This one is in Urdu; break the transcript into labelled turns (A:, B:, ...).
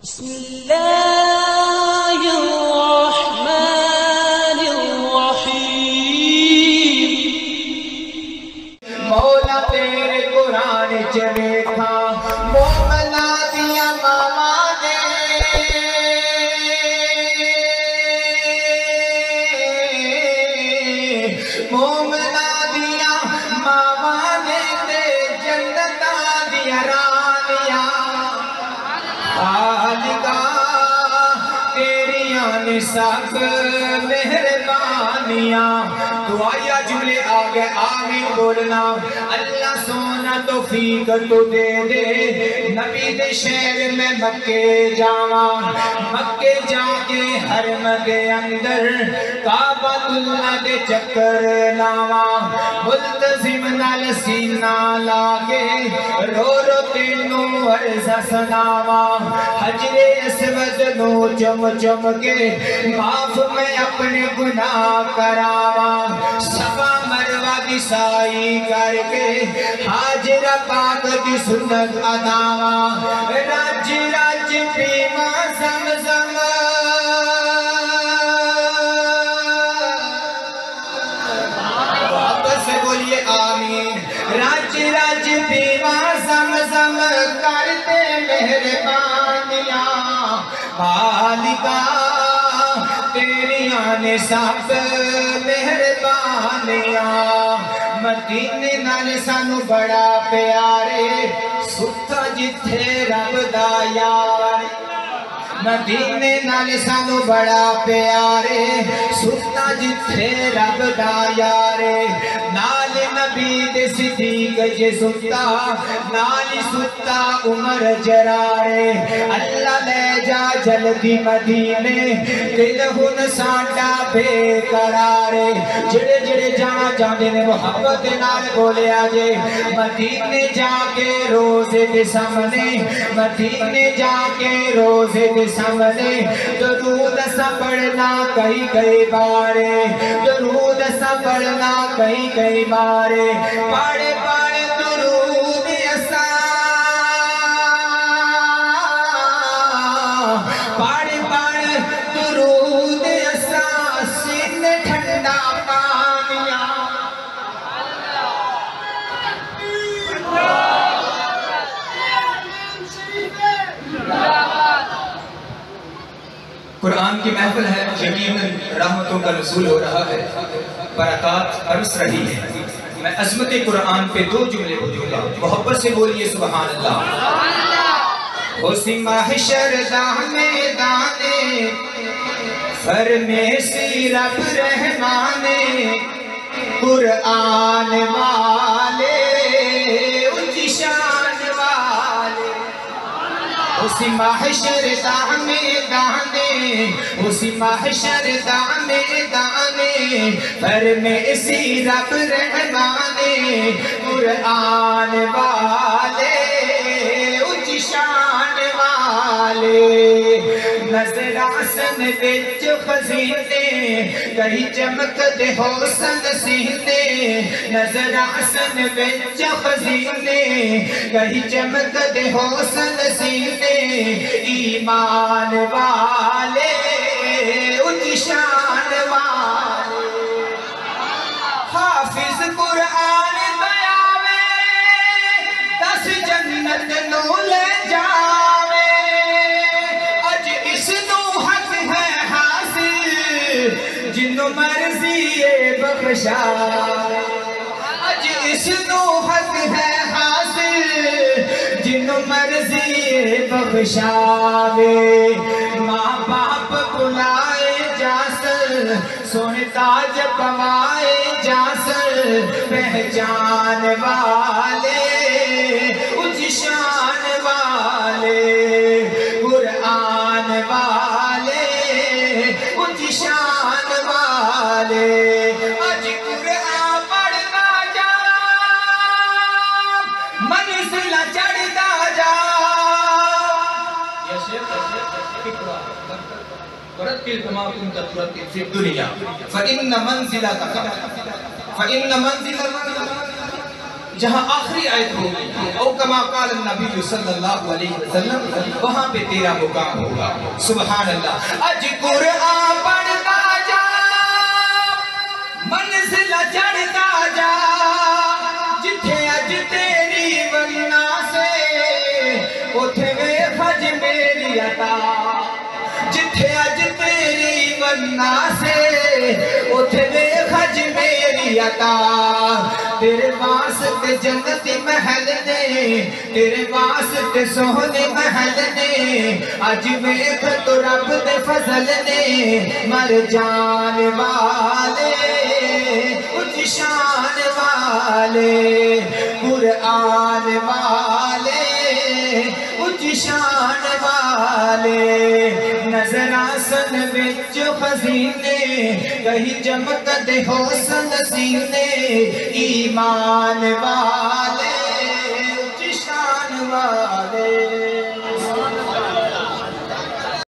A: بسم الله الرحمن الرحيم
B: مولا تیرے قرآن چ ویکھا مومنا دیا ماما نے مومنا دیا ماما نے تے جنتا دیا رانیاں خالقا تیریاں نے سب مہربانیاں تو آیا جملے آگے آمین بولنا اللہ سونا توفیق تو دے دے نبی دے شہر میں مکے جاواں مکے جا کے حرم دے اندر کعبۃ اللہ دے چکر لاواں ملتزم نال سینہ لا کے رو رو تینوں عرض سناواں حجر اسود نو چم چم کے معاف میں اپنے گناہ کراواں صفا مروہ دی سائی کر کے حاجر پاک دی سنت اداواں رج رج پیواں زمزم واپس سے بولیے آمین رج رج پیواں زمزم کرتے مہربانیاں خالقا تیریاں نے سب مہربانیاں مدینے نال سانو بڑا پیارے ستا جتھے رب دا یار مدینے نال سانو بڑا پیارے ستا جتھے رب دا یارے نال نبی دے صدیق جے ستا نالی ستا عمر جرارے اللہ لے جا جلدی مدینے دل ہن ساڈا بے قرارے جڑے جڑے جانا چاہندے نے محبت نال بولے آجے مدینے جا کے روزے دے سامنے مدینے جا کے روزے دے سامنے درود سا پڑھنا کئی بارے درود سا پڑھنا کئی بارے پڑھے پڑھے درود اسا پڑھے پڑھے درود اسا سینے ٹھنڈا پانیاں قرآن کی محفل ہے یقیناً رحمتوں کا نزول ہو رہا ہے برکات برس رہی ہے میں عظمت قرآن پہ دو جملے بولوں گا محبت سے بولیے سبحان اللہ حسن محشر دانے دانے فرمیسی رب رحمانے قرآن والے اونچی شان والے اسی محشر دانے دانے اسی محشر دانے دانے فرمیسی رب رحمانے قرآن والے اونچی شان والے نظر آسن وچ خزینے کہیں چمک دے حسن سینے نظر آسن وچ خزینے کہیں چمک دے حسن سینے ایمان والے اونچی شان والے حافظ قرآن بیاوے 10 جنت نو لے جاوے اج اس نو حق ہے حاصل جنو مرضی بخشا اج اس نو حق ہے حاصل جنو مرضی بخشاوے ماں باپ بلائے جاسر سونے تاج پوائے جاسر پہچان والے اونچی شان والے قرآن والے اونچی شان والے اج قرآن پڑھنا جا منزل چڑھتا جا ورتل كما كنت ترتل في الدنيا فإن منزلك جہاں آخری آیت ہوگی او کما قال النبی صلی اللہ علیہ وسلم وہاں پہ تیرا مقام ہوگا. سبحان اللہ. اج قرآن پڑھتا جا منزل چڑھتا جا جتھے اج تیری وننا سے اتھے ویکھ اج میری عطا. جتھے اج تیری وننا سے اتھے ویکھ اج میری عطا. تیرے واسطے جنتی محل نے تیرے واسطے سوہنے محل نے اج ویکھ تو رب دے فضل نے مر جان والے اچ شان والے قرآن والے اچ شان والے. نظرہ سن وچ خزینے کہیں چمک دے حسن سینے ایمان والے اچ شان والے.